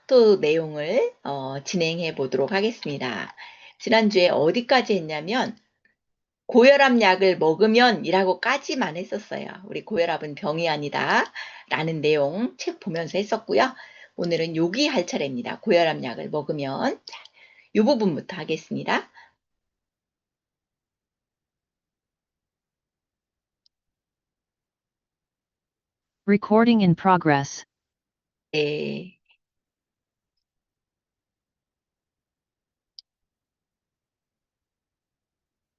또 내용을 진행해 보도록 하겠습니다. 지난주에 어디까지 했냐면 고혈압 약을 먹으면 이라고까지만 했었어요. 우리 고혈압은 병이 아니다 라는 내용 책 보면서 했었고요. 오늘은 여기 할 차례입니다. 고혈압 약을 먹으면. 자, 이 부분부터 하겠습니다. Recording in progress. 네.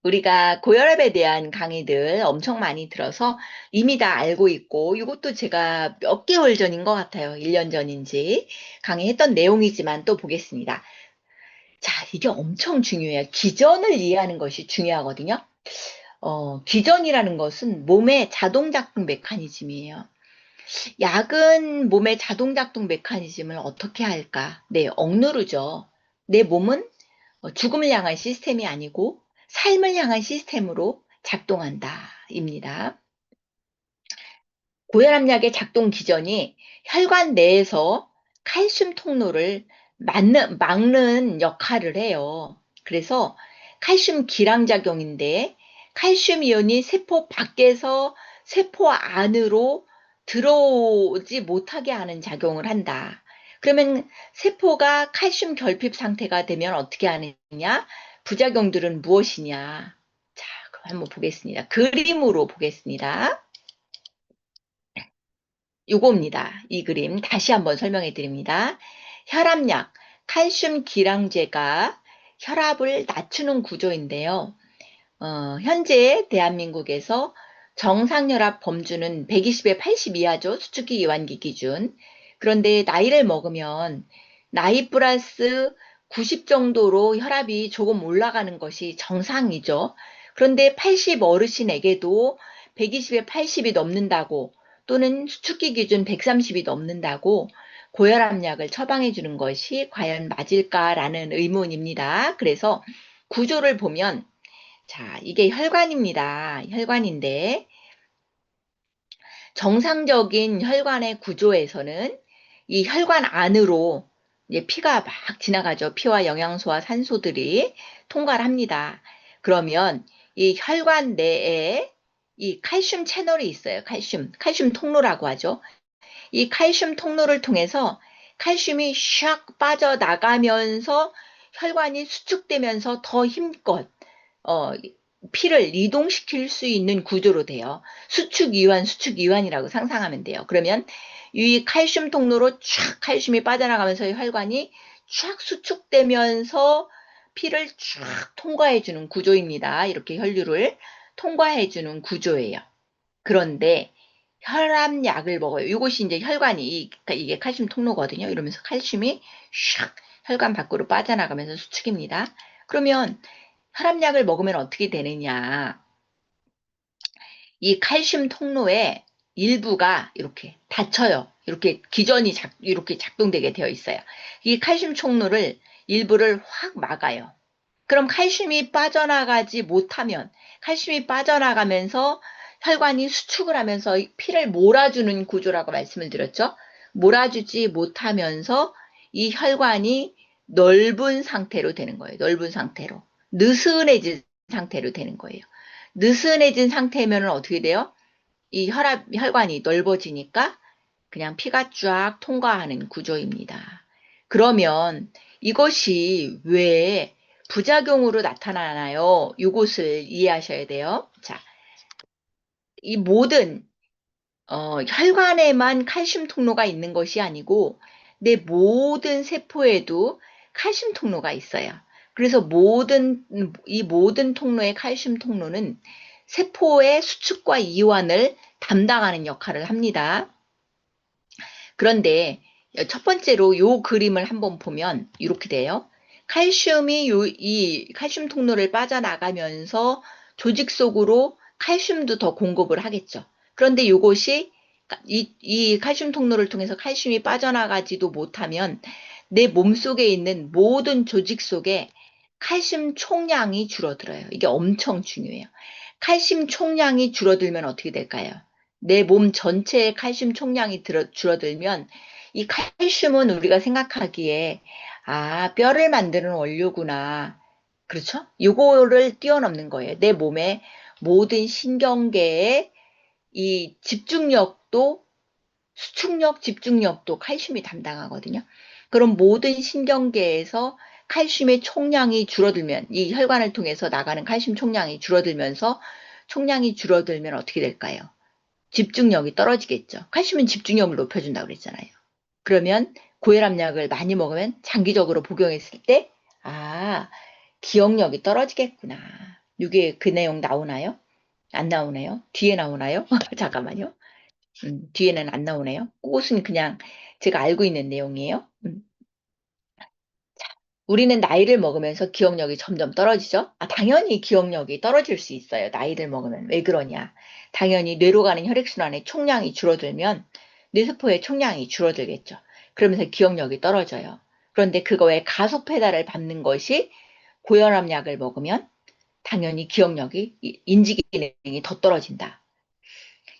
우리가 고혈압에 대한 강의들 엄청 많이 들어서 이미 다 알고 있고 이것도 제가 몇 개월 전인 것 같아요. 1년 전인지 강의했던 내용이지만 또 보겠습니다. 자, 이게 엄청 중요해요. 기전을 이해하는 것이 중요하거든요. 기전이라는 것은 몸의 자동작동 메커니즘이에요. 약은 몸의 자동작동 메커니즘을 어떻게 할까? 네, 억누르죠. 내 몸은 죽음을 향한 시스템이 아니고 삶을 향한 시스템으로 작동한다. 입니다. 고혈압약의 작동 기전이 혈관 내에서 칼슘 통로를 막는 역할을 해요. 그래서 칼슘 기량작용인데 칼슘 이온이 세포 밖에서 세포 안으로 들어오지 못하게 하는 작용을 한다. 그러면 세포가 칼슘 결핍 상태가 되면 어떻게 하느냐? 부작용들은 무엇이냐? 자, 그럼 한번 보겠습니다. 그림으로 보겠습니다. 요겁니다. 이 그림 다시 한번 설명해 드립니다. 혈압약, 칼슘 기량제가 혈압을 낮추는 구조인데요. 현재 대한민국에서 정상혈압 범주는 120에 80 이하죠. 수축기 이완기 기준. 그런데 나이를 먹으면 나이 플러스 90 정도로 혈압이 조금 올라가는 것이 정상이죠. 그런데 80 어르신에게도 120에 80이 넘는다고 또는 수축기 기준 130이 넘는다고 고혈압약을 처방해 주는 것이 과연 맞을까라는 의문입니다. 그래서 구조를 보면 자, 이게 혈관입니다. 혈관인데 정상적인 혈관의 구조에서는 이 혈관 안으로 이제 피가 막 지나가죠. 피와 영양소와 산소들이 통과를 합니다. 그러면 이 혈관 내에 이 칼슘 채널이 있어요. 칼슘 통로라고 하죠. 이 칼슘 통로를 통해서 칼슘이 샥 빠져나가면서 혈관이 수축되면서 더 힘껏 어, 피를 이동시킬 수 있는 구조로 돼요. 수축이완이라고 상상하면 돼요. 그러면 이 칼슘 통로로 쫙 칼슘이 빠져나가면서 혈관이 쫙 수축되면서 피를 쫙 통과해주는 구조입니다. 이렇게 혈류를 통과해주는 구조예요. 그런데 혈압약을 먹어요. 이것이 이제 혈관이 이게 칼슘 통로거든요. 이러면서 칼슘이 샥 혈관 밖으로 빠져나가면서 수축입니다. 그러면 혈압약을 먹으면 어떻게 되느냐. 이 칼슘 통로의 일부가 이렇게 닫혀요. 이렇게 이렇게 작동되게 되어 있어요. 이 칼슘 통로를 일부를 확 막아요. 그럼 칼슘이 빠져나가지 못하면 칼슘이 빠져나가면서 혈관이 수축을 하면서 피를 몰아주는 구조라고 말씀을 드렸죠. 몰아주지 못하면서 이 혈관이 넓은 상태로 되는 거예요. 넓은 상태로. 느슨해진 상태로 되는 거예요. 느슨해진 상태면 어떻게 돼요? 이 혈관이 넓어지니까 그냥 피가 쫙 통과하는 구조입니다. 그러면 이것이 왜 부작용으로 나타나나요? 이것을 이해하셔야 돼요. 자, 이 모든 혈관에만 칼슘 통로가 있는 것이 아니고 내 모든 세포에도 칼슘 통로가 있어요. 그래서 이 모든 통로의 칼슘 통로는 세포의 수축과 이완을 담당하는 역할을 합니다. 그런데 첫 번째로 이 그림을 한번 보면 이렇게 돼요. 칼슘이 이 칼슘 통로를 빠져나가면서 조직 속으로 칼슘도 더 공급을 하겠죠. 그런데 이것이 이 칼슘 통로를 통해서 칼슘이 빠져나가지도 못하면 내 몸속에 있는 모든 조직 속에 칼슘 총량이 줄어들어요. 이게 엄청 중요해요. 칼슘 총량이 줄어들면 어떻게 될까요? 내 몸 전체의 칼슘 총량이 줄어들면 이 칼슘은 우리가 생각하기에 뼈를 만드는 원료구나. 그렇죠? 요거를 뛰어넘는 거예요. 내 몸의 모든 신경계의 이 집중력도 수축력, 집중력도 칼슘이 담당하거든요. 그럼 모든 신경계에서 칼슘의 총량이 줄어들면 이 혈관을 통해서 나가는 칼슘 총량이 줄어들면서 총량이 줄어들면 어떻게 될까요? 집중력이 떨어지겠죠. 칼슘은 집중력을 높여준다고 그랬잖아요. 그러면 고혈압약을 많이 먹으면 장기적으로 복용했을 때 기억력이 떨어지겠구나. 이게 그 내용 나오나요? 안 나오네요. 뒤에 나오나요? 잠깐만요. 뒤에는 안 나오네요. 그것은 그냥 제가 알고 있는 내용이에요. 우리는 나이를 먹으면서 기억력이 점점 떨어지죠? 당연히 기억력이 떨어질 수 있어요. 나이를 먹으면. 왜 그러냐? 당연히 뇌로 가는 혈액순환의 총량이 줄어들면 뇌세포의 총량이 줄어들겠죠. 그러면서 기억력이 떨어져요. 그런데 그거에 가속 페달을 밟는 것이 고혈압약을 먹으면 당연히 기억력이, 인지 기능이 더 떨어진다.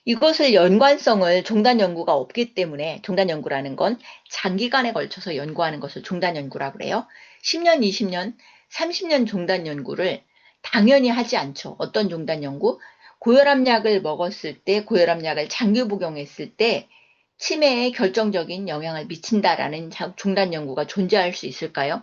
이것을 연관성을 종단 연구가 없기 때문에 종단 연구라는 건 장기간에 걸쳐서 연구하는 것을 종단 연구라고 그래요. 10년, 20년, 30년 종단 연구를 당연히 하지 않죠. 어떤 종단 연구? 고혈압약을 먹었을 때, 고혈압약을 장기 복용했을 때 치매에 결정적인 영향을 미친다라는 종단 연구가 존재할 수 있을까요?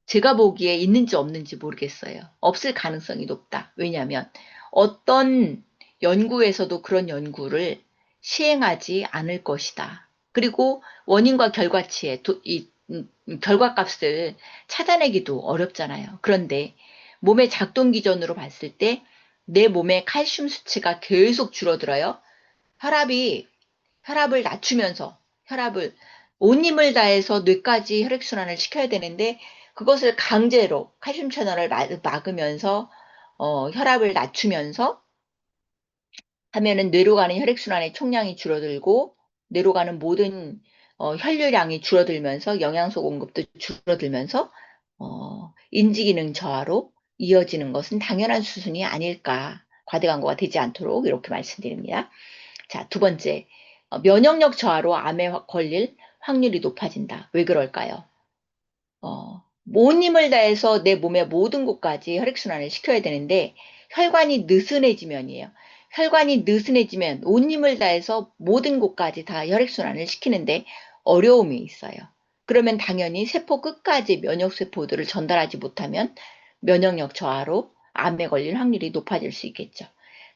제가 보기에 있는지 없는지 모르겠어요. 없을 가능성이 높다. 왜냐하면 어떤 연구에서도 그런 연구를 시행하지 않을 것이다. 그리고 원인과 결과치의 결과값을 찾아내기도 어렵잖아요. 그런데 몸의 작동 기전으로 봤을 때 내 몸의 칼슘 수치가 계속 줄어들어요. 혈압을 낮추면서 온 힘을 다해서 뇌까지 혈액순환을 시켜야 되는데 그것을 강제로 칼슘 채널을 막으면서 혈압을 낮추면서 하면은 뇌로 가는 혈액순환의 총량이 줄어들고 뇌로 가는 모든 혈류량이 줄어들면서 영양소 공급도 줄어들면서 인지기능 저하로 이어지는 것은 당연한 수순이 아닐까. 과대광고가 되지 않도록 이렇게 말씀드립니다. 자, 두 번째, 면역력 저하로 암에 걸릴 확률이 높아진다. 왜 그럴까요? 온 힘을 다해서 내 몸의 모든 곳까지 혈액순환을 시켜야 되는데 혈관이 느슨해지면이에요. 혈관이 느슨해지면 온 힘을 다해서 모든 곳까지 다 혈액순환을 시키는데 어려움이 있어요. 그러면 당연히 세포 끝까지 면역세포들을 전달하지 못하면 면역력 저하로 암에 걸릴 확률이 높아질 수 있겠죠.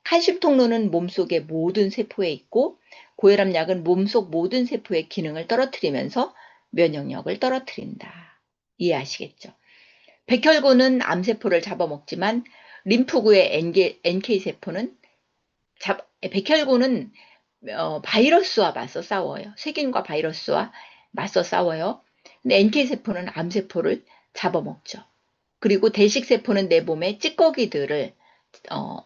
칼슘 통로는 몸속의 모든 세포에 있고 고혈압약은 몸속 모든 세포의 기능을 떨어뜨리면서 면역력을 떨어뜨린다. 이해하시겠죠? 백혈구는 암세포를 잡아먹지만 림프구의 NK세포는 백혈구는 바이러스와 맞서 싸워요. 세균과 바이러스와 맞서 싸워요. 근데 NK세포는 암세포를 잡아먹죠. 그리고 대식세포는 내 몸의 찌꺼기들을 어,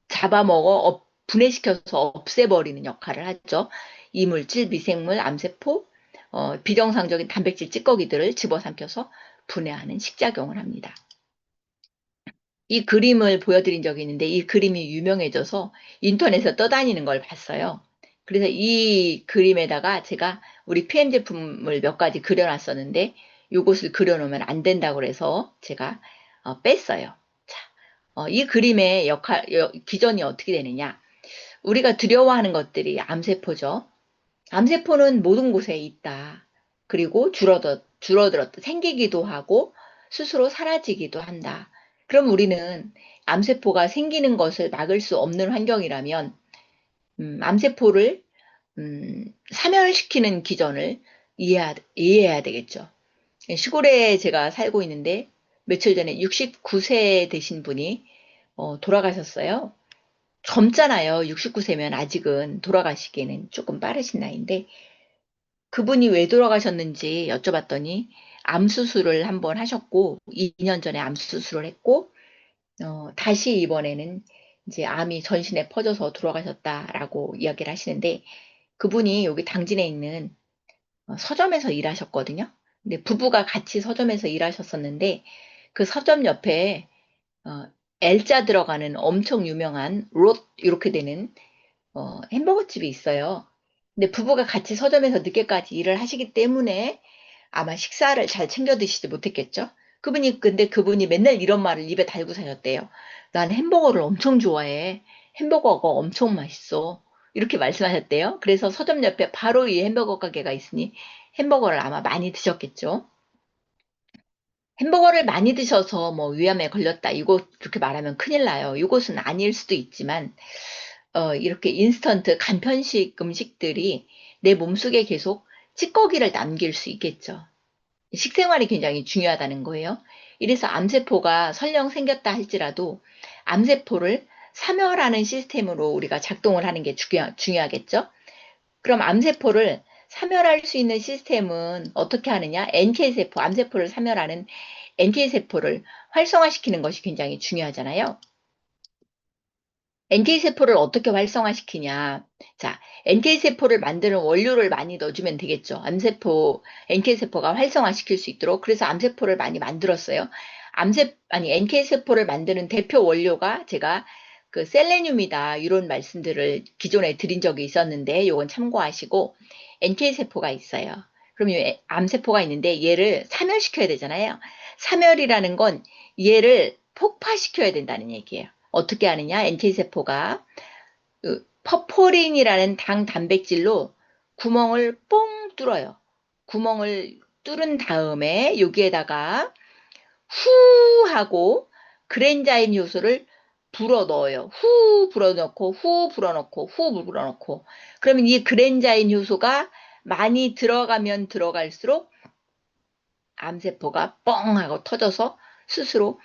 잡아먹어 분해시켜서 없애버리는 역할을 하죠. 이물질, 미생물, 암세포, 비정상적인 단백질 찌꺼기들을 집어삼켜서 분해하는 식작용을 합니다. 이 그림을 보여드린 적이 있는데 이 그림이 유명해져서 인터넷에 떠다니는 걸 봤어요. 그래서 이 그림에다가 제가 우리 PM 제품을 몇 가지 그려놨었는데 이것을 그려놓으면 안 된다고 그래서 제가 뺐어요. 자, 이 그림의 기전이 어떻게 되느냐. 우리가 두려워하는 것들이 암세포죠. 암세포는 모든 곳에 있다. 그리고 줄어들었다. 생기기도 하고 스스로 사라지기도 한다. 그럼 우리는 암세포가 생기는 것을 막을 수 없는 환경이라면 암세포를 사멸시키는 기전을 이해해야 되겠죠. 시골에 제가 살고 있는데 며칠 전에 69세 되신 분이 돌아가셨어요. 젊잖아요. 69세면 아직은 돌아가시기에는 조금 빠르신 나이인데 그분이 왜 돌아가셨는지 여쭤봤더니 암 수술을 한번 하셨고 2년 전에 암 수술을 했고 다시 이번에는 이제 암이 전신에 퍼져서 돌아가셨다라고 이야기를 하시는데 그분이 여기 당진에 있는 서점에서 일하셨거든요. 근데 부부가 같이 서점에서 일하셨었는데 그 서점 옆에 어, L자 들어가는 엄청 유명한 롯 이렇게 되는 햄버거 집이 있어요. 근데 부부가 같이 서점에서 늦게까지 일을 하시기 때문에 아마 식사를 잘 챙겨 드시지 못했겠죠? 근데 그분이 맨날 이런 말을 입에 달고 사셨대요. 난 햄버거를 엄청 좋아해. 햄버거가 엄청 맛있어. 이렇게 말씀하셨대요. 그래서 서점 옆에 바로 이 햄버거 가게가 있으니 햄버거를 아마 많이 드셨겠죠? 햄버거를 많이 드셔서 뭐 위암에 걸렸다. 이곳 그렇게 말하면 큰일 나요. 이곳은 아닐 수도 있지만 이렇게 인스턴트 간편식 음식들이 내 몸속에 계속 찌꺼기를 남길 수 있겠죠. 식생활이 굉장히 중요하다는 거예요. 이래서 암세포가 설령 생겼다 할지라도 암세포를 사멸하는 시스템으로 우리가 작동을 하는 게 중요하겠죠. 그럼 암세포를 사멸할 수 있는 시스템은 어떻게 하느냐? NK세포, 암세포를 사멸하는 NK세포를 활성화시키는 것이 굉장히 중요하잖아요. NK세포를 어떻게 활성화시키냐? 자, NK세포를 만드는 원료를 많이 넣어주면 되겠죠. NK세포가 활성화시킬 수 있도록. 그래서 암세포를 많이 만들었어요. NK세포를 만드는 대표 원료가 제가 그 셀레늄이다. 이런 말씀들을 기존에 드린 적이 있었는데, 요건 참고하시고, NK세포가 있어요. 그럼 이 암세포가 있는데, 얘를 사멸시켜야 되잖아요. 사멸이라는 건 얘를 폭파시켜야 된다는 얘기예요. 어떻게 하느냐? NK세포가 퍼포린이라는 당 단백질로 구멍을 뽕 뚫어요. 구멍을 뚫은 다음에 여기에다가 후 하고 그랜자임 효소를 불어 넣어요. 후 불어넣고 후 불어넣고 후 불어넣고 그러면 이 그랜자임 효소가 많이 들어가면 들어갈수록 암세포가 뻥 하고 터져서 스스로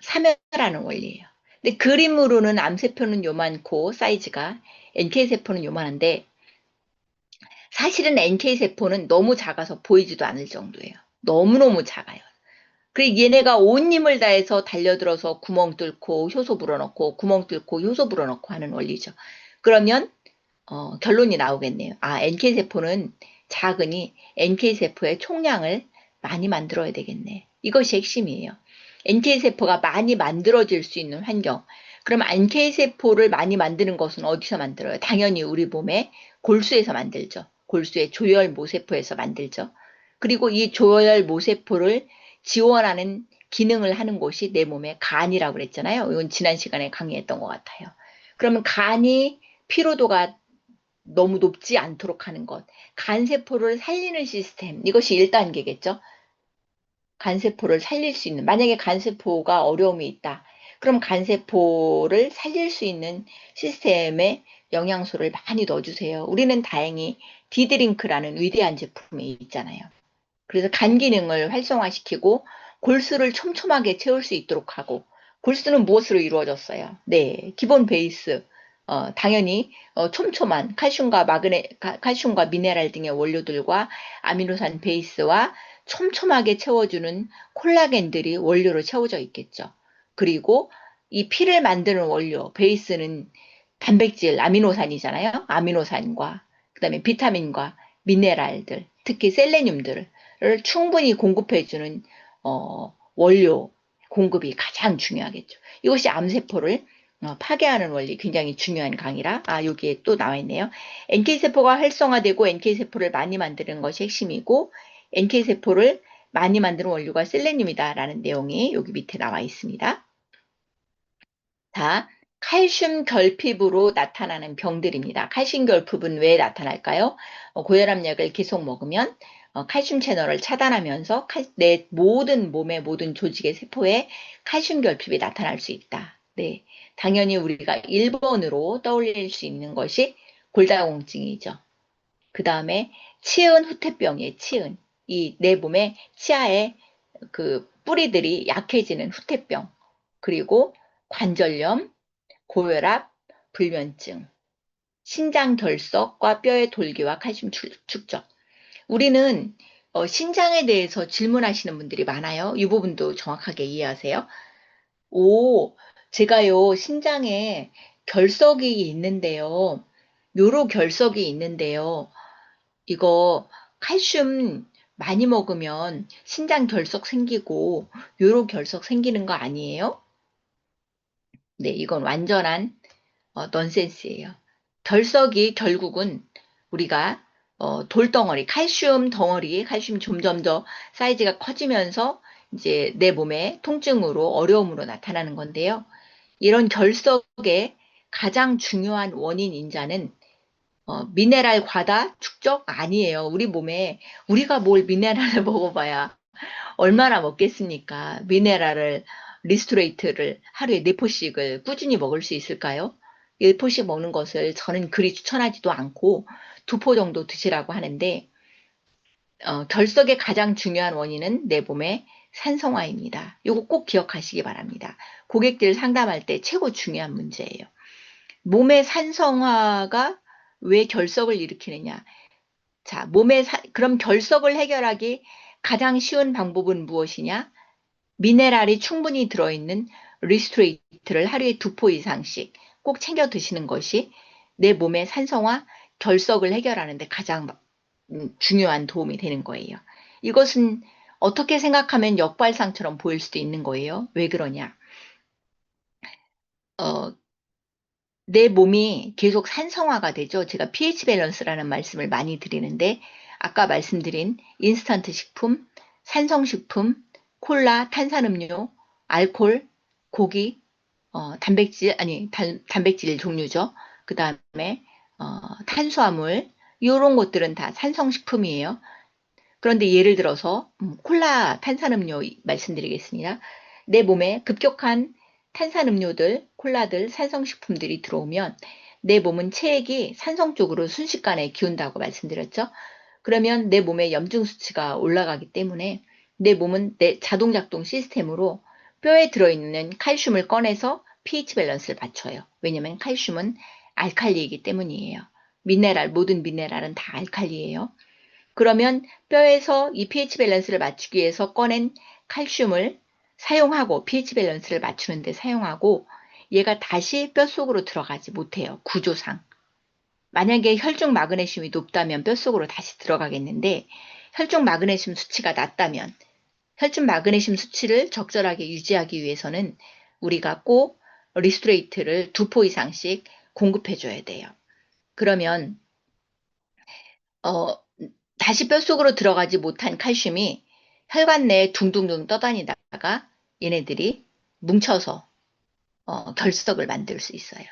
사멸하는 원리예요. 근데 그림으로는 암세포는 요만고 사이즈가 NK세포는 요만한데 사실은 NK세포는 너무 작아서 보이지도 않을 정도예요. 너무너무 작아요. 그리고 얘네가 온 힘을 다해서 달려들어서 구멍 뚫고 효소 불어넣고 구멍 뚫고 효소 불어넣고 하는 원리죠. 그러면 결론이 나오겠네요. 아, NK세포는 작으니 NK세포의 총량을 많이 만들어야 되겠네. 이것이 핵심이에요. NK세포가 많이 만들어질 수 있는 환경. 그럼 NK세포를 많이 만드는 것은 어디서 만들어요? 당연히 우리 몸의 골수에서 만들죠. 골수의 조혈모세포에서 만들죠. 그리고 이 조혈모세포를 지원하는 기능을 하는 곳이 내 몸의 간이라고 그랬잖아요. 이건 지난 시간에 강의했던 것 같아요. 그러면 간이 피로도가 너무 높지 않도록 하는 것. 간세포를 살리는 시스템. 이것이 1단계겠죠. 간세포를 살릴 수 있는. 만약에 간세포가 어려움이 있다. 그럼 간세포를 살릴 수 있는 시스템에 영양소를 많이 넣어주세요. 우리는 다행히 디드링크라는 위대한 제품이 있잖아요. 그래서 간 기능을 활성화시키고 골수를 촘촘하게 채울 수 있도록 하고 골수는 무엇으로 이루어졌어요? 네, 기본 베이스. 당연히 촘촘한 칼슘과 미네랄 등의 원료들과 아미노산 베이스와 촘촘하게 채워주는 콜라겐들이 원료로 채워져 있겠죠. 그리고 이 피를 만드는 원료, 베이스는 단백질, 아미노산이잖아요. 아미노산과 그다음에 비타민과 미네랄들, 특히 셀레늄들을 충분히 공급해주는 원료 공급이 가장 중요하겠죠. 이것이 암세포를 파괴하는 원리 굉장히 중요한 강의라 여기에 또 나와 있네요. NK세포가 활성화되고 NK세포를 많이 만드는 것이 핵심이고 NK세포를 많이 만드는 원료가 셀레늄이다라는 내용이 여기 밑에 나와 있습니다. 자, 칼슘 결핍으로 나타나는 병들입니다. 칼슘 결핍은 왜 나타날까요? 고혈압약을 계속 먹으면 칼슘 채널을 차단하면서 내 모든 몸의 모든 조직의 세포에 칼슘 결핍이 나타날 수 있다. 네, 당연히 우리가 1번으로 떠올릴 수 있는 것이 골다공증이죠. 그 다음에 치은 후퇴병이에요. 치은. 이 내 몸의 치아의 그 뿌리들이 약해지는 후퇴병. 그리고 관절염, 고혈압, 불면증, 신장 결석과 뼈의 돌기와 칼슘 축적. 우리는 신장에 대해서 질문하시는 분들이 많아요. 이 부분도 정확하게 이해하세요. 오, 제가요, 신장에 결석이 있는데요. 요로 결석이 있는데요. 이거 칼슘 많이 먹으면 신장 결석 생기고 요로 결석 생기는 거 아니에요? 네, 이건 완전한 넌센스예요. 결석이 결국은 우리가 돌덩어리, 칼슘 덩어리, 칼슘이 점점 더 사이즈가 커지면서 이제 내 몸에 통증으로 어려움으로 나타나는 건데요. 이런 결석의 가장 중요한 원인 인자는 미네랄 과다 축적 아니에요. 우리 몸에 우리가 뭘 미네랄을 먹어봐야 얼마나 먹겠습니까? 미네랄을 리스토레이트를 하루에 4포씩을 꾸준히 먹을 수 있을까요? 1포씩 먹는 것을 저는 그리 추천하지도 않고 2포 정도 드시라고 하는데 결석의 가장 중요한 원인은 내 몸의 산성화입니다. 이거 꼭 기억하시기 바랍니다. 고객들 상담할 때 최고 중요한 문제예요. 몸의 산성화가 왜 결석을 일으키느냐? 자, 그럼 결석을 해결하기 가장 쉬운 방법은 무엇이냐? 미네랄이 충분히 들어있는 리스토레이트를 하루에 2포 이상씩 꼭 챙겨 드시는 것이 내 몸의 산성화, 결석을 해결하는데 가장 중요한 도움이 되는 거예요. 이것은 어떻게 생각하면 역발상처럼 보일 수도 있는 거예요. 왜 그러냐? 어, 내 몸이 계속 산성화가 되죠. 제가 pH 밸런스라는 말씀을 많이 드리는데 아까 말씀드린 인스턴트 식품, 산성식품, 콜라, 탄산음료, 알코올, 고기, 단백질 종류죠. 그 다음에 탄수화물 이런 것들은 다 산성식품이에요. 그런데 예를 들어서 콜라, 탄산음료 말씀드리겠습니다. 내 몸에 급격한 탄산음료들, 콜라들, 산성식품들이 들어오면 내 몸은 체액이 산성 쪽으로 순식간에 기운다고 말씀드렸죠. 그러면 내 몸의 염증 수치가 올라가기 때문에 내 몸은 내 자동작동 시스템으로 뼈에 들어있는 칼슘을 꺼내서 pH 밸런스를 맞춰요. 왜냐하면 칼슘은 알칼리이기 때문이에요. 모든 미네랄은 다 알칼리예요. 그러면 뼈에서 이 pH 밸런스를 맞추기 위해서 꺼낸 칼슘을 사용하고 pH 밸런스를 맞추는데 사용하고 얘가 다시 뼛속으로 들어가지 못해요. 구조상. 만약에 혈중 마그네슘이 높다면 뼛속으로 다시 들어가겠는데 혈중 마그네슘 수치가 낮다면 혈중 마그네슘 수치를 적절하게 유지하기 위해서는 우리가 꼭 리스토레이트를 2포 이상씩 공급해 줘야 돼요. 그러면 어, 다시 뼛속으로 들어가지 못한 칼슘이 혈관 내에 둥둥둥 떠다니다가 얘네들이 뭉쳐서 결석을 만들 수 있어요.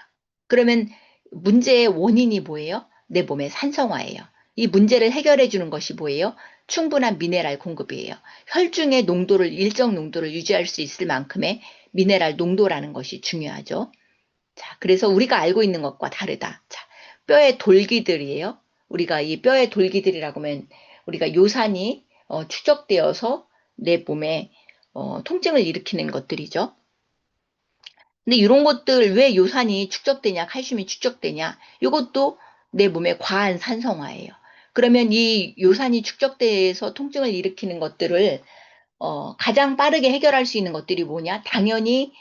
그러면 문제의 원인이 뭐예요? 내 몸의 산성화예요. 이 문제를 해결해 주는 것이 뭐예요? 충분한 미네랄 공급이에요. 혈중의 농도를 일정 농도를 유지할 수 있을 만큼의 미네랄 농도라는 것이 중요하죠. 자, 그래서 우리가 알고 있는 것과 다르다. 자, 뼈의 돌기들이에요. 우리가 이 뼈의 돌기들이라고 하면 우리가 요산이 축적되어서 내 몸에 통증을 일으키는 것들이죠. 근데 이런 것들 왜 요산이 축적되냐, 칼슘이 축적되냐, 이것도 내 몸의 과한 산성화예요. 그러면 이 요산이 축적돼서 통증을 일으키는 것들을 가장 빠르게 해결할 수 있는 것들이 뭐냐? 당연히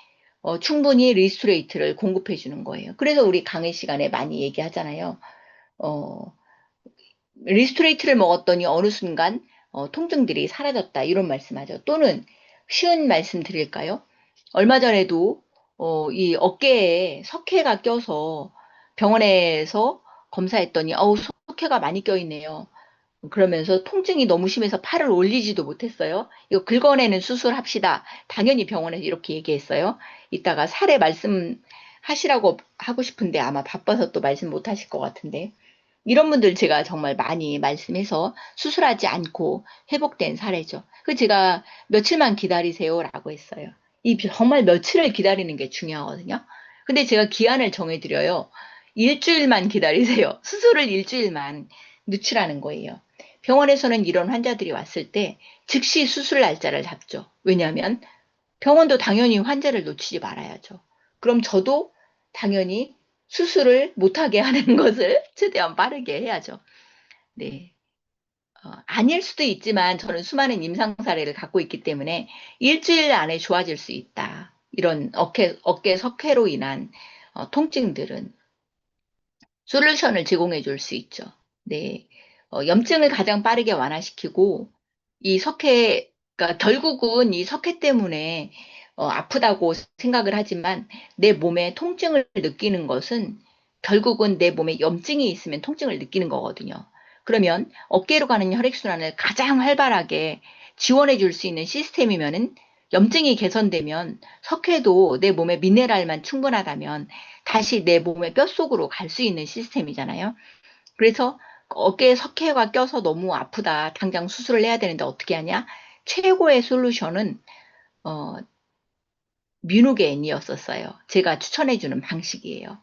충분히 리스토레이트를 공급해 주는 거예요. 그래서 우리 강의 시간에 많이 얘기하잖아요. 어, 리스토레이트를 먹었더니 어느 순간 통증들이 사라졌다. 이런 말씀하죠. 또는 쉬운 말씀 드릴까요? 얼마 전에도 이 어깨에 석회가 껴서 병원에서 검사했더니 석회가 많이 껴있네요. 그러면서 통증이 너무 심해서 팔을 올리지도 못했어요. 이거 긁어내는 수술합시다. 당연히 병원에서 이렇게 얘기했어요. 이따가 사례 말씀하시라고 하고 싶은데 아마 바빠서 또 말씀 못 하실 것 같은데. 이런 분들 제가 정말 많이 말씀해서 수술하지 않고 회복된 사례죠. 그 제가 며칠만 기다리세요라고 했어요. 이 정말 며칠을 기다리는 게 중요하거든요. 근데 제가 기한을 정해드려요. 일주일만 기다리세요. 수술을 일주일만 늦추라는 거예요. 병원에서는 이런 환자들이 왔을 때 즉시 수술 날짜를 잡죠. 왜냐하면 병원도 당연히 환자를 놓치지 말아야죠. 그럼 저도 당연히 수술을 못하게 하는 것을 최대한 빠르게 해야죠. 네. 아닐 수도 있지만 저는 수많은 임상 사례를 갖고 있기 때문에 일주일 안에 좋아질 수 있다. 이런 어깨 석회로 인한 통증들은 솔루션을 제공해 줄 수 있죠. 네. 염증을 가장 빠르게 완화시키고 이 석회가 결국은 이 석회 때문에 아프다고 생각을 하지만 내 몸에 통증을 느끼는 것은 결국은 내 몸에 염증이 있으면 통증을 느끼는 거거든요. 그러면 어깨로 가는 혈액순환을 가장 활발하게 지원해 줄 수 있는 시스템이면은 염증이 개선되면 석회도 내 몸에 미네랄만 충분하다면 다시 내 몸의 뼛속으로 갈 수 있는 시스템이잖아요. 그래서 어깨에 석회가 껴서 너무 아프다. 당장 수술을 해야 되는데 어떻게 하냐? 최고의 솔루션은 어, 뮤노겐이었었어요. 제가 추천해주는 방식이에요.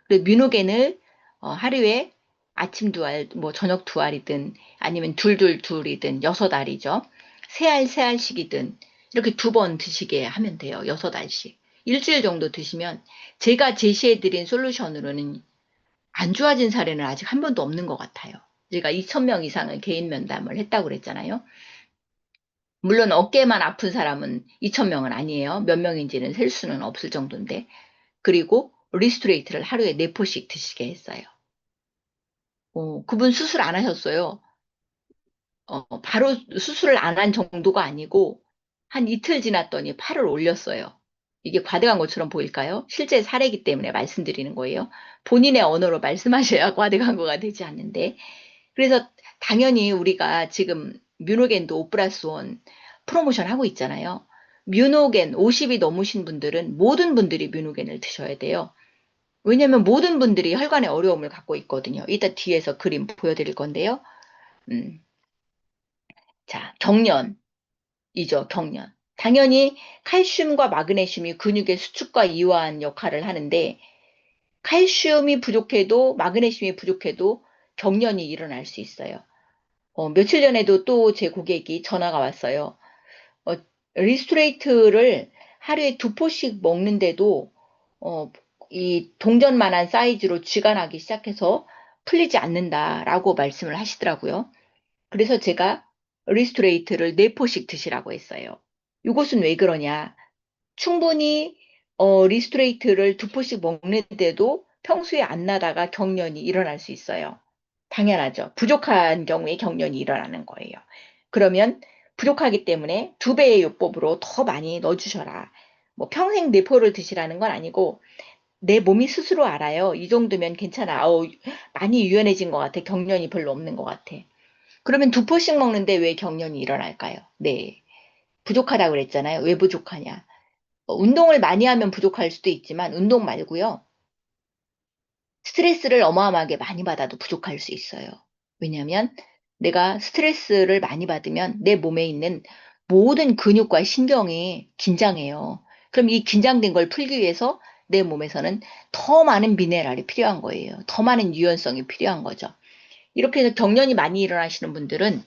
그래서 뮤노겐을 하루에 아침 두 알, 뭐 저녁 두 알이든 아니면 둘둘둘이든 여섯 알이죠. 세 알, 세 알씩이든 이렇게 두 번 드시게 하면 돼요. 여섯 알씩. 일주일 정도 드시면 제가 제시해드린 솔루션으로는 안 좋아진 사례는 아직 한 번도 없는 것 같아요. 제가 2,000명 이상을 개인 면담을 했다고 그랬잖아요. 물론 어깨만 아픈 사람은 2,000명은 아니에요. 몇 명인지는 셀 수는 없을 정도인데. 그리고 리스토레이트를 하루에 4포씩 드시게 했어요. 그분 수술 안 하셨어요. 바로 수술을 안 한 정도가 아니고 한 이틀 지났더니 팔을 올렸어요. 이게 과대광 고처럼 보일까요? 실제 사례이기 때문에 말씀드리는 거예요. 본인의 언어로 말씀하셔야 과대광고가 되지 않는데. 그래서 당연히 우리가 지금 뮤노겐도 5+1 프로모션 하고 있잖아요. 뮤노겐 50이 넘으신 분들은 모든 분들이 뮤노겐을 드셔야 돼요. 왜냐하면 모든 분들이 혈관의 어려움을 갖고 있거든요. 이따 뒤에서 그림 보여드릴 건데요. 음, 자, 경련이죠, 경련. 당연히 칼슘과 마그네슘이 근육의 수축과 이완 역할을 하는데 칼슘이 부족해도 마그네슘이 부족해도 경련이 일어날 수 있어요. 며칠 전에도 또 제 고객이 전화가 왔어요. 어, 리스토레이트를 하루에 2포씩 먹는데도 어, 이 동전만한 사이즈로 쥐가 나기 시작해서 풀리지 않는다라고 말씀을 하시더라고요. 그래서 제가 리스토레이트를 4포씩 드시라고 했어요. 이것은 왜 그러냐? 충분히 리스토레이트를 2포씩 먹는데도 평소에 안 나다가 경련이 일어날 수 있어요. 당연하죠. 부족한 경우에 경련이 일어나는 거예요. 그러면 부족하기 때문에 2배의 요법으로 더 많이 넣어주셔라. 뭐 평생 내포를 드시라는 건 아니고 내 몸이 스스로 알아요. 이 정도면 괜찮아. 많이 유연해진 것 같아. 경련이 별로 없는 것 같아. 그러면 2포씩 먹는데 왜 경련이 일어날까요? 네. 부족하다고 그랬잖아요. 왜 부족하냐? 운동을 많이 하면 부족할 수도 있지만 운동 말고요. 스트레스를 어마어마하게 많이 받아도 부족할 수 있어요. 왜냐하면 내가 스트레스를 많이 받으면 내 몸에 있는 모든 근육과 신경이 긴장해요. 그럼 이 긴장된 걸 풀기 위해서 내 몸에서는 더 많은 미네랄이 필요한 거예요. 더 많은 유연성이 필요한 거죠. 이렇게 해서 경련이 많이 일어나시는 분들은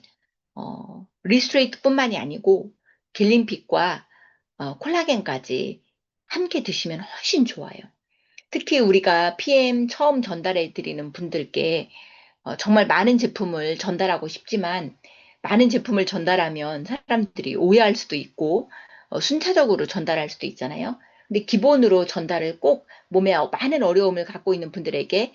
리스트레이트뿐만이 아니고 길림픽과 콜라겐까지 함께 드시면 훨씬 좋아요. 특히 우리가 PM 처음 전달해 드리는 분들께 정말 많은 제품을 전달하고 싶지만 많은 제품을 전달하면 사람들이 오해할 수도 있고 순차적으로 전달할 수도 있잖아요. 근데 기본으로 전달을 꼭 몸에 많은 어려움을 갖고 있는 분들에게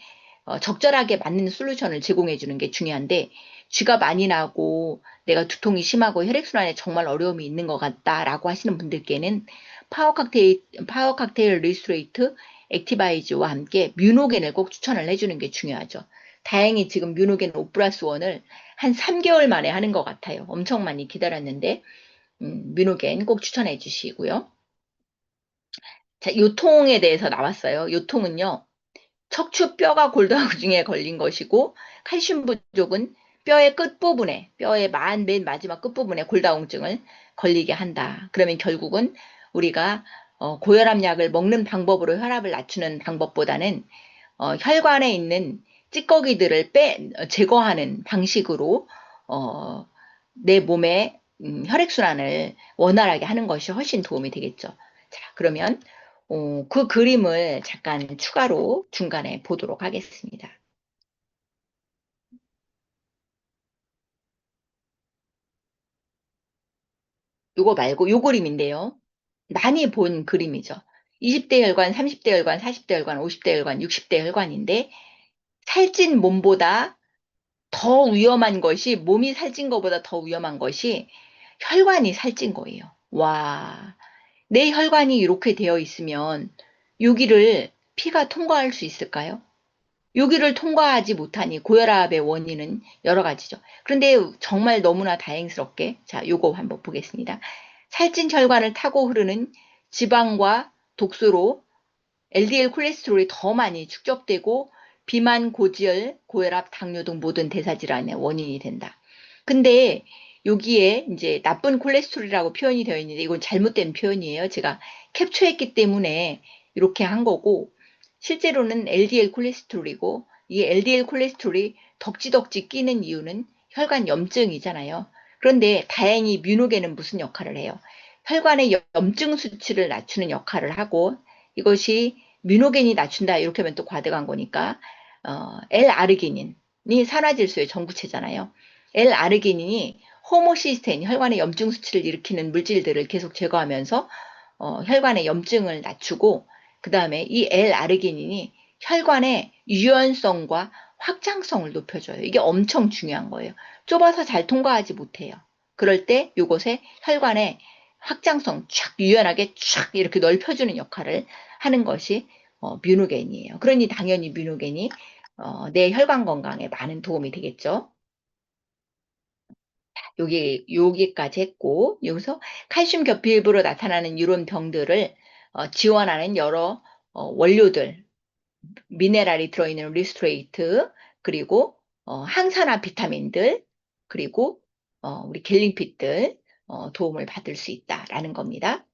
적절하게 맞는 솔루션을 제공해 주는 게 중요한데 쥐가 많이 나고 내가 두통이 심하고 혈액순환에 정말 어려움이 있는 것 같다라고 하시는 분들께는 파워 칵테일 리스토레이트 액티바이즈와 함께 뮤노겐을 꼭 추천을 해주는 게 중요하죠. 다행히 지금 뮤노겐 5+1을 한 3개월 만에 하는 것 같아요. 엄청 많이 기다렸는데 뮤노겐 꼭 추천해 주시고요. 자, 요통에 대해서 나왔어요. 요통은요. 척추뼈가 골다공증에 걸린 것이고 칼슘 부족은 뼈의 끝부분에 뼈의 맨 마지막 끝부분에 골다공증을 걸리게 한다. 그러면 결국은 우리가 고혈압 약을 먹는 방법으로 혈압을 낮추는 방법보다는 혈관에 있는 찌꺼기들을 제거하는 방식으로 어, 내 몸의 혈액순환을 원활하게 하는 것이 훨씬 도움이 되겠죠. 자, 그러면 그 그림을 잠깐 추가로 중간에 보도록 하겠습니다. 요거 말고 요 그림인데요. 많이 본 그림이죠. 20대 혈관, 30대 혈관, 40대 혈관, 50대 혈관, 60대 혈관인데 살찐 몸보다 더 위험한 것이 몸이 살찐 것보다 더 위험한 것이 혈관이 살찐 거예요. 와, 내 혈관이 이렇게 되어 있으면 여기를 피가 통과할 수 있을까요? 여기를 통과하지 못하니 고혈압의 원인은 여러 가지죠. 그런데 정말 너무나 다행스럽게 자, 요거 한번 보겠습니다. 살찐 혈관을 타고 흐르는 지방과 독소로 LDL 콜레스테롤이 더 많이 축적되고 비만, 고지혈, 고혈압, 당뇨 등 모든 대사질환의 원인이 된다. 근데 여기에 이제 나쁜 콜레스테롤이라고 표현이 되어 있는데 이건 잘못된 표현이에요. 제가 캡처했기 때문에 이렇게 한 거고 실제로는 LDL 콜레스테롤이고 이 LDL 콜레스테롤이 덕지덕지 끼는 이유는 혈관 염증이잖아요. 그런데 다행히 뮤노겐은 무슨 역할을 해요? 혈관의 염증 수치를 낮추는 역할을 하고 이것이 뮤노겐이 낮춘다 이렇게 하면 또 과대광 거니까 L아르기닌이 산화질소의 전구체잖아요. L아르기닌이 호모시스테인 혈관의 염증 수치를 일으키는 물질들을 계속 제거하면서 혈관의 염증을 낮추고 그 다음에 이 L아르기닌이 혈관의 유연성과 확장성을 높여줘요. 이게 엄청 중요한 거예요. 좁아서 잘 통과하지 못해요. 그럴 때 이곳에 혈관의 확장성 쫙 유연하게 쫙 이렇게 넓혀주는 역할을 하는 것이 뮤노겐이에요. 그러니 당연히 뮤노겐이 내 혈관 건강에 많은 도움이 되겠죠. 여기까지 했고 여기서 칼슘 결핍으로 나타나는 이런 병들을 지원하는 여러 원료들, 미네랄이 들어있는 리스트레이트, 그리고 항산화 비타민들, 그리고 우리 갤링핏들 도움을 받을 수 있다라는 겁니다.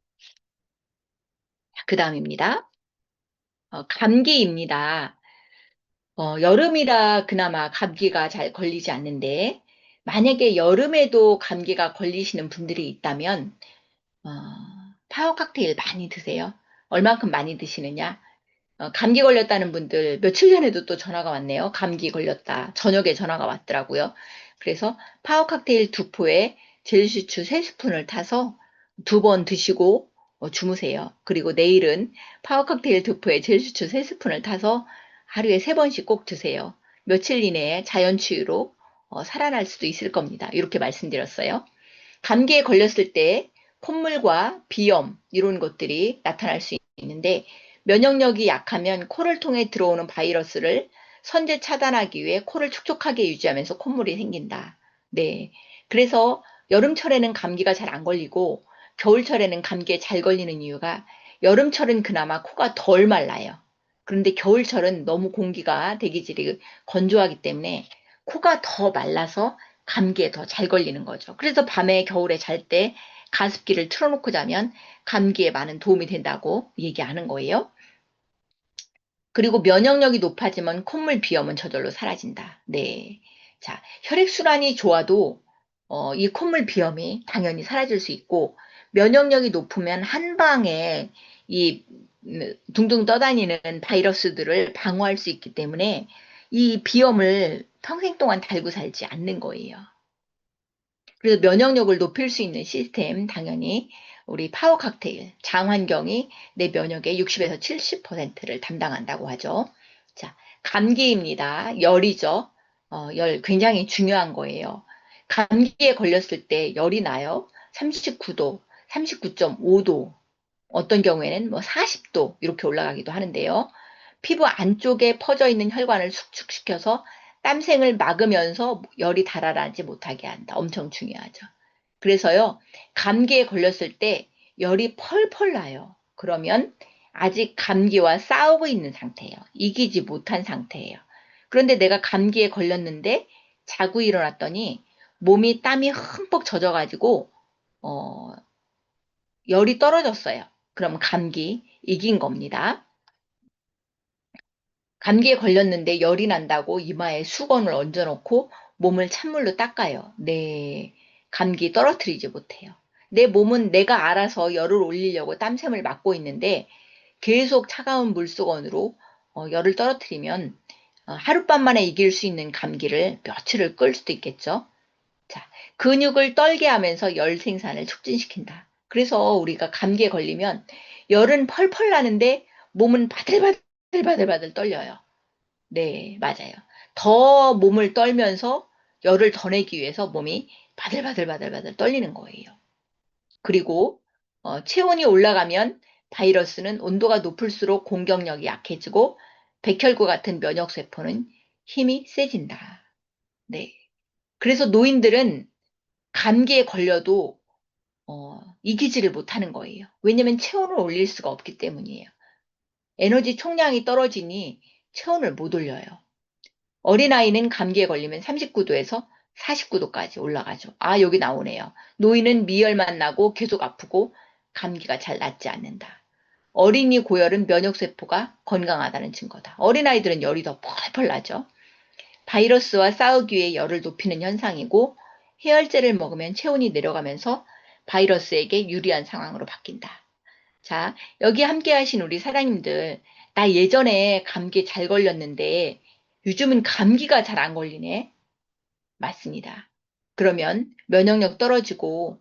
그 다음입니다. 감기입니다. 여름이라 그나마 감기가 잘 걸리지 않는데 만약에 여름에도 감기가 걸리시는 분들이 있다면 어, 파워 칵테일 많이 드세요. 얼만큼 많이 드시느냐? 감기 걸렸다는 분들 며칠 전에도 또 전화가 왔네요. 감기 걸렸다. 저녁에 전화가 왔더라고요. 그래서 파워 칵테일 2포에 젤슈추 3스푼을 타서 2번 드시고 주무세요. 그리고 내일은 파워 칵테일 2포에 젤슈추 3스푼을 타서 하루에 3번씩 꼭 드세요. 며칠 이내에 자연치유로 살아날 수도 있을 겁니다. 이렇게 말씀드렸어요. 감기에 걸렸을 때 콧물과 비염 이런 것들이 나타날 수 있는데 면역력이 약하면 코를 통해 들어오는 바이러스를 선제 차단하기 위해 코를 촉촉하게 유지하면서 콧물이 생긴다. 네. 그래서 여름철에는 감기가 잘 안 걸리고 겨울철에는 감기에 잘 걸리는 이유가 여름철은 그나마 코가 덜 말라요. 그런데 겨울철은 너무 공기가 대기질이 건조하기 때문에 코가 더 말라서 감기에 더 잘 걸리는 거죠. 그래서 밤에 겨울에 잘 때 가습기를 틀어놓고 자면 감기에 많은 도움이 된다고 얘기하는 거예요. 그리고 면역력이 높아지면 콧물 비염은 저절로 사라진다. 네. 자, 혈액순환이 좋아도 이 콧물 비염이 당연히 사라질 수 있고 면역력이 높으면 한 방에 이 둥둥 떠다니는 바이러스들을 방어할 수 있기 때문에 이 비염을 평생 동안 달고 살지 않는 거예요. 그래서 면역력을 높일 수 있는 시스템 당연히 우리 파워 칵테일 장환경이 내 면역의 60에서 70%를 담당한다고 하죠. 자, 감기입니다. 열이죠. 열 굉장히 중요한 거예요. 감기에 걸렸을 때 열이 나요. 39도, 39.5도, 어떤 경우에는 뭐 40도 이렇게 올라가기도 하는데요. 피부 안쪽에 퍼져 있는 혈관을 숙축시켜서 땀샘을 막으면서 열이 달아나지 못하게 한다. 엄청 중요하죠. 그래서요, 감기에 걸렸을 때 열이 펄펄 나요. 그러면 아직 감기와 싸우고 있는 상태예요. 이기지 못한 상태예요. 그런데 내가 감기에 걸렸는데 자고 일어났더니 몸이 땀이 흠뻑 젖어가지고 어, 열이 떨어졌어요. 그럼 감기 이긴 겁니다. 감기에 걸렸는데 열이 난다고 이마에 수건을 얹어놓고 몸을 찬물로 닦아요. 네, 감기 떨어뜨리지 못해요. 내 몸은 내가 알아서 열을 올리려고 땀샘을 막고 있는데 계속 차가운 물수건으로 열을 떨어뜨리면 하룻밤 만에 이길 수 있는 감기를 며칠을 끌 수도 있겠죠. 자, 근육을 떨게 하면서 열 생산을 촉진시킨다. 그래서 우리가 감기에 걸리면 열은 펄펄 나는데 몸은 바들바들 떨려요. 네, 맞아요. 더 몸을 떨면서 열을 더 내기 위해서 몸이 바들바들 떨리는 거예요. 그리고 체온이 올라가면 바이러스는 온도가 높을수록 공격력이 약해지고 백혈구 같은 면역세포는 힘이 세진다. 네. 그래서 노인들은 감기에 걸려도 이기지를 못하는 거예요. 왜냐면 체온을 올릴 수가 없기 때문이에요. 에너지 총량이 떨어지니 체온을 못 올려요. 어린아이는 감기에 걸리면 39도에서 49도까지 올라가죠. 아, 여기 나오네요. 노인은 미열만 나고 계속 아프고 감기가 잘 낫지 않는다. 어린이 고열은 면역세포가 건강하다는 증거다. 어린아이들은 열이 더 펄펄 나죠. 바이러스와 싸우기 위해 열을 높이는 현상이고 해열제를 먹으면 체온이 내려가면서 바이러스에게 유리한 상황으로 바뀐다. 자, 여기 함께 하신 우리 사장님들, 나 예전에 감기 잘 걸렸는데 요즘은 감기가 잘 안 걸리네. 맞습니다. 그러면 면역력 떨어지고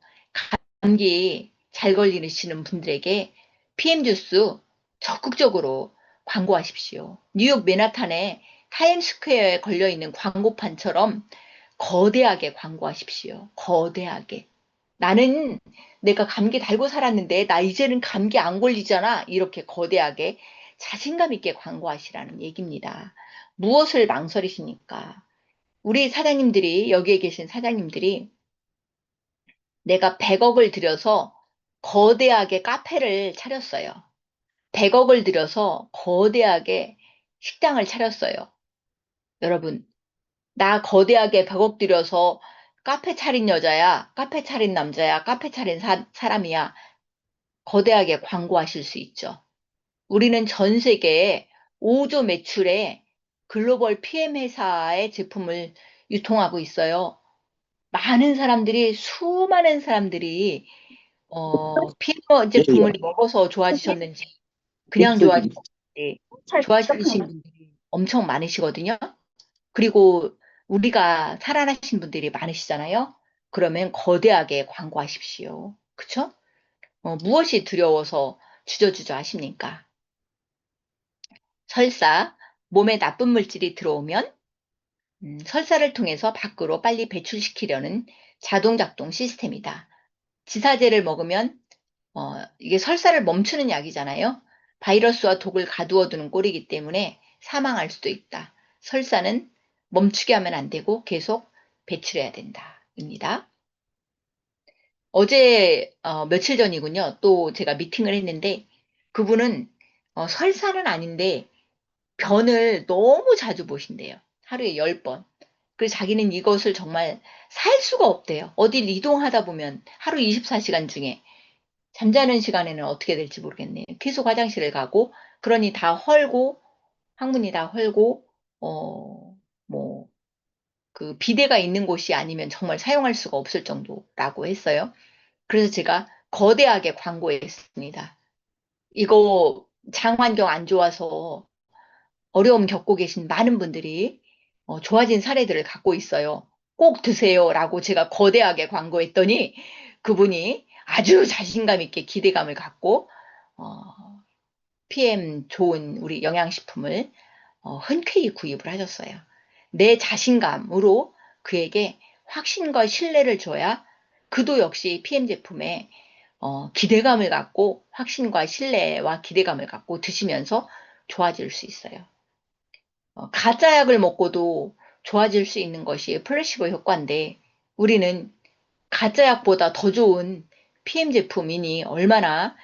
감기 잘 걸리시는 분들에게 PM 주스 적극적으로 광고하십시오. 뉴욕 맨하탄에 타임스퀘어에 걸려있는 광고판처럼 거대하게 광고하십시오. 거대하게. 나는 내가 감기 달고 살았는데 나 이제는 감기 안 걸리잖아. 이렇게 거대하게 자신감 있게 광고하시라는 얘기입니다. 무엇을 망설이십니까? 우리 사장님들이, 여기에 계신 사장님들이 내가 100억을 들여서 거대하게 카페를 차렸어요. 100억을 들여서 거대하게 식당을 차렸어요. 여러분, 나 거대하게 100억 들여서 카페 차린 여자야, 카페 차린 남자야, 카페 차린 사람이야. 거대하게 광고하실 수 있죠. 우리는 전 세계에 5조 매출의 글로벌 PM 회사의 제품을 유통하고 있어요. 수많은 사람들이 PM 제품을 먹어서 좋아지셨는지, 그냥 좋아지셨는지, 좋아지신 분들이 엄청 많으시거든요. 그리고 우리가 살아나신 분들이 많으시잖아요. 그러면 거대하게 광고하십시오. 그쵸? 무엇이 두려워서 주저주저 하십니까? 설사, 몸에 나쁜 물질이 들어오면 설사를 통해서 밖으로 빨리 배출시키려는 자동작동 시스템이다. 지사제를 먹으면 이게 설사를 멈추는 약이잖아요. 바이러스와 독을 가두어두는 꼴이기 때문에 사망할 수도 있다. 설사는 멈추게 하면 안 되고 계속 배출해야 된다. 입니다. 어제 며칠 전이군요. 또 제가 미팅을 했는데 그분은 설사는 아닌데 변을 너무 자주 보신대요. 하루에 10번. 그래서 자기는 이것을 정말 살 수가 없대요. 어딜 이동하다 보면 하루 24시간 중에 잠자는 시간에는 어떻게 될지 모르겠네요. 계속 화장실을 가고, 그러니 다 헐고, 항문이 다 헐고, 뭐, 그 비데가 있는 곳이 아니면 정말 사용할 수가 없을 정도라고 했어요. 그래서 제가 거대하게 광고했습니다. 이거 장환경 안 좋아서 어려움 겪고 계신 많은 분들이 좋아진 사례들을 갖고 있어요. 꼭 드세요라고 제가 거대하게 광고했더니 그분이 아주 자신감 있게 기대감을 갖고 어, PM 좋은 우리 영양식품을 흔쾌히 구입을 하셨어요. 내 자신감으로 그에게 확신과 신뢰를 줘야 그도 역시 PM 제품에 기대감을 갖고 확신과 신뢰와 기대감을 갖고 드시면서 좋아질 수 있어요. 가짜 약을 먹고도 좋아질 수 있는 것이 플래시보 효과인데 우리는 가짜 약보다 더 좋은 PM 제품이니 얼마나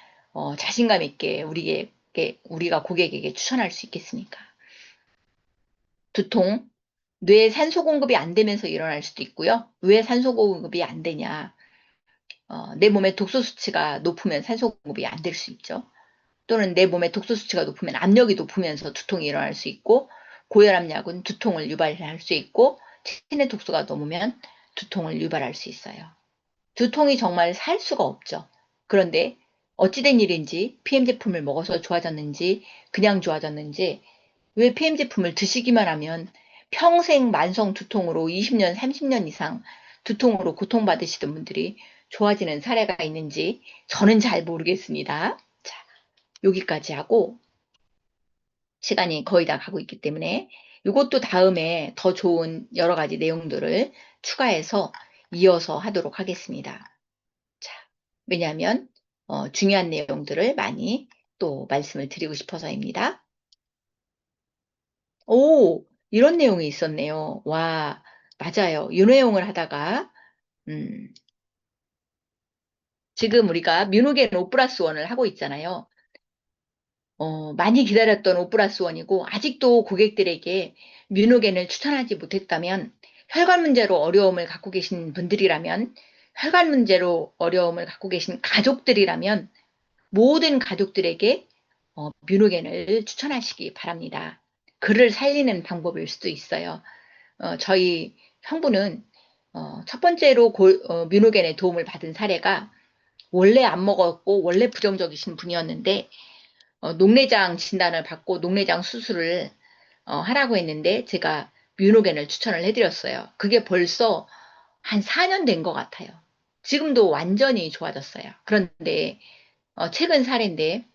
자신감 있게 우리가 고객에게 추천할 수 있겠습니까? 두통, 뇌에 산소 공급이 안 되면서 일어날 수도 있고요. 왜 산소 공급이 안 되냐? 내 몸의 독소 수치가 높으면 산소 공급이 안 될 수 있죠. 또는 내 몸의 독소 수치가 높으면 압력이 높으면서 두통이 일어날 수 있고 고혈압약은 두통을 유발할 수 있고 체내 독소가 넘으면 두통을 유발할 수 있어요. 두통이 정말 살 수가 없죠. 그런데 어찌된 일인지 PM 제품을 먹어서 좋아졌는지 그냥 좋아졌는지 왜 PM 제품을 드시기만 하면 평생 만성 두통으로 20년, 30년 이상 두통으로 고통받으시던 분들이 좋아지는 사례가 있는지 저는 잘 모르겠습니다. 자, 여기까지 하고 시간이 거의 다 가고 있기 때문에 이것도 다음에 더 좋은 여러 가지 내용들을 추가해서 이어서 하도록 하겠습니다. 자, 왜냐하면 중요한 내용들을 많이 또 말씀을 드리고 싶어서입니다. 오, 이런 내용이 있었네요. 와, 맞아요. 윤회용을 하다가, 음, 지금 우리가 뮤누겐 오 플러스 원을 하고 있잖아요. 많이 기다렸던 오 플러스 원이고, 아직도 고객들에게 뮤누겐을 추천하지 못했다면, 혈관 문제로 어려움을 갖고 계신 분들이라면, 혈관 문제로 어려움을 갖고 계신 가족들이라면, 모든 가족들에게 뮤누겐을 추천하시기 바랍니다. 그를 살리는 방법일 수도 있어요. 저희 형부는 첫 번째로 뮤누겐의 도움을 받은 사례가 원래 안 먹었고 원래 부정적이신 분이었는데 녹내장 진단을 받고 녹내장 수술을 하라고 했는데 제가 뮤누겐을 추천을 해드렸어요. 그게 벌써 한 4년 된 것 같아요. 지금도 완전히 좋아졌어요. 그런데 최근 사례인데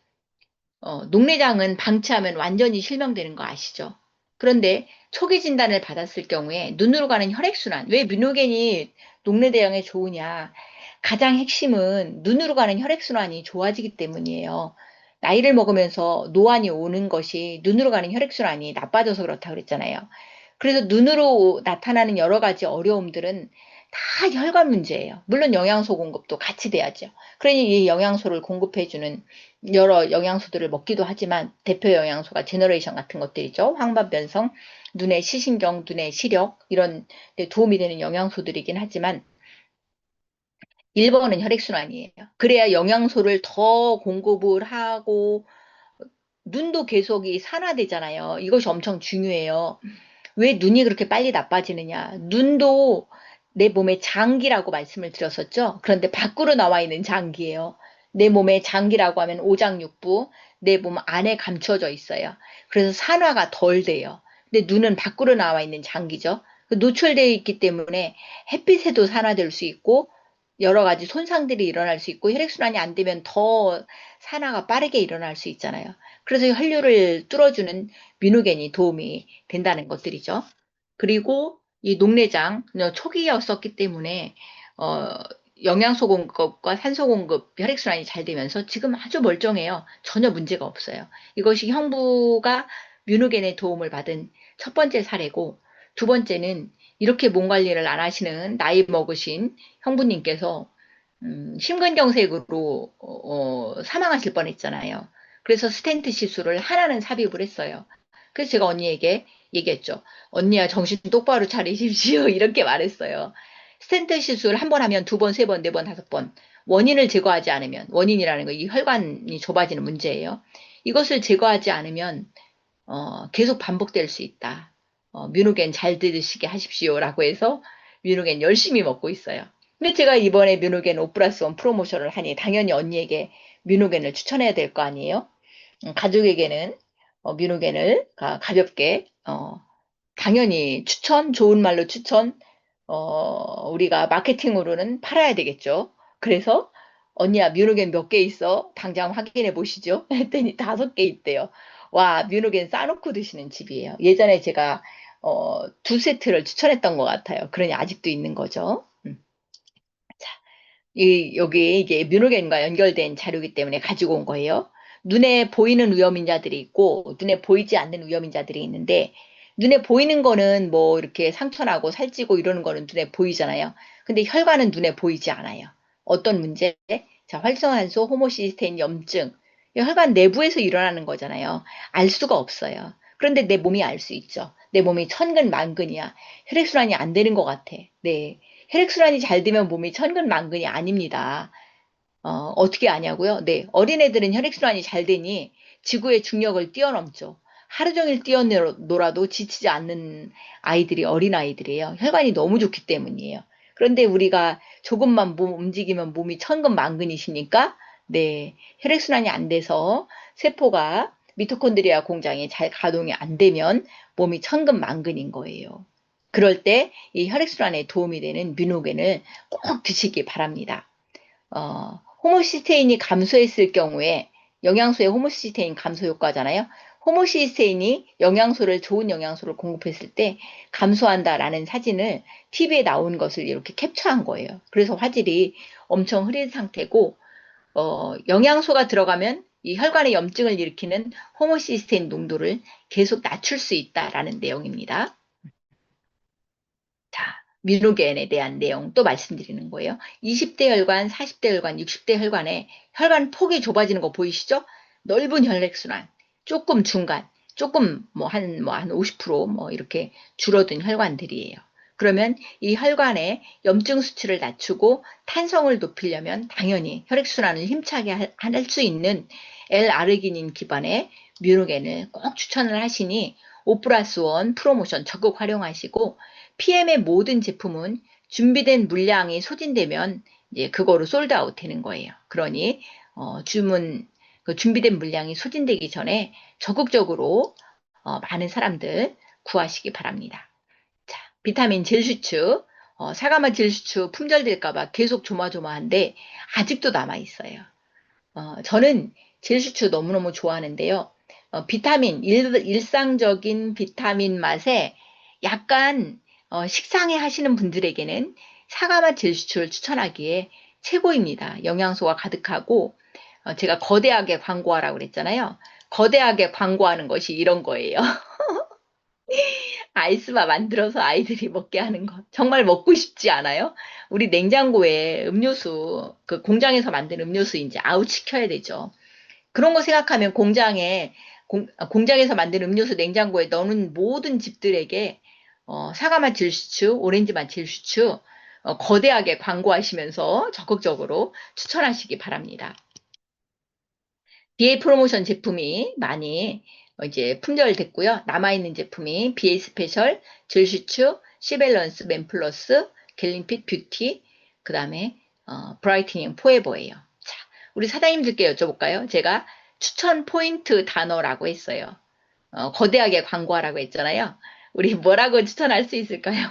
녹내장은 방치하면 완전히 실명되는 거 아시죠? 그런데 초기 진단을 받았을 경우에 눈으로 가는 혈액순환, 왜 뮤노겐이 녹내대장에 좋으냐? 가장 핵심은 눈으로 가는 혈액순환이 좋아지기 때문이에요. 나이를 먹으면서 노안이 오는 것이 눈으로 가는 혈액순환이 나빠져서 그렇다고 그랬잖아요. 그래서 눈으로 나타나는 여러 가지 어려움들은 다 혈관 문제예요. 물론 영양소 공급도 같이 돼야죠. 그러니 이 영양소를 공급해주는 여러 영양소들을 먹기도 하지만 대표 영양소가 제너레이션 같은 것들이죠. 황반변성, 눈의 시신경, 눈의 시력 이런 데 도움이 되는 영양소들이긴 하지만 1번은 혈액순환이에요. 그래야 영양소를 더 공급을 하고 눈도 계속 이 산화되잖아요. 이것이 엄청 중요해요. 왜 눈이 그렇게 빨리 나빠지느냐? 눈도 내 몸의 장기라고 말씀을 드렸었죠. 그런데 밖으로 나와 있는 장기예요. 내 몸의 장기라고 하면 오장육부, 내 몸 안에 감춰져 있어요. 그래서 산화가 덜 돼요. 근데 눈은 밖으로 나와 있는 장기죠. 노출되어 있기 때문에 햇빛에도 산화될 수 있고 여러 가지 손상들이 일어날 수 있고 혈액순환이 안 되면 더 산화가 빠르게 일어날 수 있잖아요. 그래서 혈류를 뚫어주는 미누겐이 도움이 된다는 것들이죠. 그리고 이 녹내장 초기였었기 때문에 어, 영양소 공급과 산소 공급, 혈액순환이 잘 되면서 지금 아주 멀쩡해요. 전혀 문제가 없어요. 이것이 형부가 뮤누겐의 도움을 받은 첫 번째 사례고 두 번째는 이렇게 몸 관리를 안 하시는 나이 먹으신 형부님께서 심근경색으로 사망하실 뻔했잖아요. 그래서 스텐트 시술을 하나는 삽입을 했어요. 그래서 제가 언니에게 얘기했죠. 언니야 정신 똑바로 차리십시오. 이렇게 말했어요. 스텐트 시술 한 번 하면 두 번, 세 번, 네 번, 다섯 번 원인을 제거하지 않으면 원인이라는 거 이 혈관이 좁아지는 문제예요. 이것을 제거하지 않으면 계속 반복될 수 있다. 뮤누겐 잘 드시게 하십시오라고 해서 뮤누겐 열심히 먹고 있어요. 근데 제가 이번에 뮤누겐 오 플러스 원 프로모션을 하니 당연히 언니에게 뮤누겐을 추천해야 될 거 아니에요? 가족에게는 뮤누겐을 가볍게 당연히 추천, 좋은 말로 추천, 우리가 마케팅으로는 팔아야 되겠죠. 그래서 언니야 뮤누겐 몇 개 있어? 당장 확인해 보시죠. 했더니 5개 있대요. 와, 뮤누겐 싸놓고 드시는 집이에요. 예전에 제가 두 세트를 추천했던 것 같아요. 그러니 아직도 있는 거죠. 자, 여기 이게 뮤누겐과 연결된 자료이기 때문에 가지고 온 거예요. 눈에 보이는 위험인자들이 있고 눈에 보이지 않는 위험인자들이 있는데 눈에 보이는 거는 뭐 이렇게 상처나고 살찌고 이러는 거는 눈에 보이잖아요. 근데 혈관은 눈에 보이지 않아요. 어떤 문제? 자, 활성산소 호모시스테인 염증. 이 혈관 내부에서 일어나는 거잖아요. 알 수가 없어요. 그런데 내 몸이 알 수 있죠. 내 몸이 천근만근이야. 혈액순환이 안 되는 것 같아. 네. 혈액순환이 잘 되면 몸이 천근만근이 아닙니다. 어떻게 아냐고요? 네. 어린애들은 혈액순환이 잘 되니 지구의 중력을 뛰어넘죠. 하루 종일 뛰어놀아도 지치지 않는 아이들이 어린아이들이에요. 혈관이 너무 좋기 때문이에요. 그런데 우리가 조금만 몸 움직이면 몸이 천근만근이시니까 네. 혈액순환이 안 돼서 세포가 미토콘드리아 공장이 잘 가동이 안 되면 몸이 천근만근인 거예요. 그럴 때 이 혈액순환에 도움이 되는 뮤노겐을 꼭 드시기 바랍니다. 호모시스테인이 감소했을 경우에 영양소의 호모시스테인 감소 효과잖아요. 호모시스테인이 영양소를 좋은 영양소를 공급했을 때 감소한다라는 사진을 TV에 나온 것을 이렇게 캡처한 거예요. 그래서 화질이 엄청 흐린 상태고 영양소가 들어가면 이 혈관의 염증을 일으키는 호모시스테인 농도를 계속 낮출 수 있다라는 내용입니다. 자, 뮤노겐에 대한 내용 또 말씀드리는 거예요. 20대 혈관, 40대 혈관, 60대 혈관에 혈관 폭이 좁아지는 거 보이시죠? 넓은 혈액순환, 조금 중간, 조금 한 50% 이렇게 줄어든 혈관들이에요. 그러면 이 혈관의 염증 수치를 낮추고 탄성을 높이려면 당연히 혈액순환을 힘차게 할 수 있는 L-아르기닌 기반의 뮤노겐을 꼭 추천을 하시니 5+1 프로모션 적극 활용하시고 PM의 모든 제품은 준비된 물량이 소진되면 이제 그거로 솔드아웃 되는 거예요. 그러니 준비된 물량이 소진되기 전에 적극적으로 많은 사람들 구하시기 바랍니다. 자, 비타민 젤슈츠, 사과맛 젤슈츠 품절될까봐 계속 조마조마한데 아직도 남아있어요. 저는 젤슈츠 너무너무 좋아하는데요. 일상적인 비타민 맛에 약간 식상해 하시는 분들에게는 사과맛 젤슈츠를 추천하기에 최고입니다. 영양소가 가득하고 제가 거대하게 광고하라고 그랬잖아요. 거대하게 광고하는 것이 이런 거예요. 아이스바 만들어서 아이들이 먹게 하는 것. 정말 먹고 싶지 않아요? 우리 냉장고에 음료수, 그 공장에서 만든 음료수 이제 아웃시켜야 되죠. 그런 거 생각하면 공장에서 만든 음료수 냉장고에 넣는 모든 집들에게 사과맛 질슈츠, 오렌지맛 질슈츠 거대하게 광고하시면서 적극적으로 추천하시기 바랍니다. BA 프로모션 제품이 많이 이제 품절됐고요. 남아있는 제품이 BA 스페셜, 질슈츠, 시밸런스, 맨플러스, 갤린핏 뷰티, 그 다음에 브라이트닝 포에버예요. 자, 우리 사장님들께 여쭤볼까요? 제가 추천 포인트 단어라고 했어요. 거대하게 광고하라고 했잖아요. 우리 뭐라고 추천할 수 있을까요?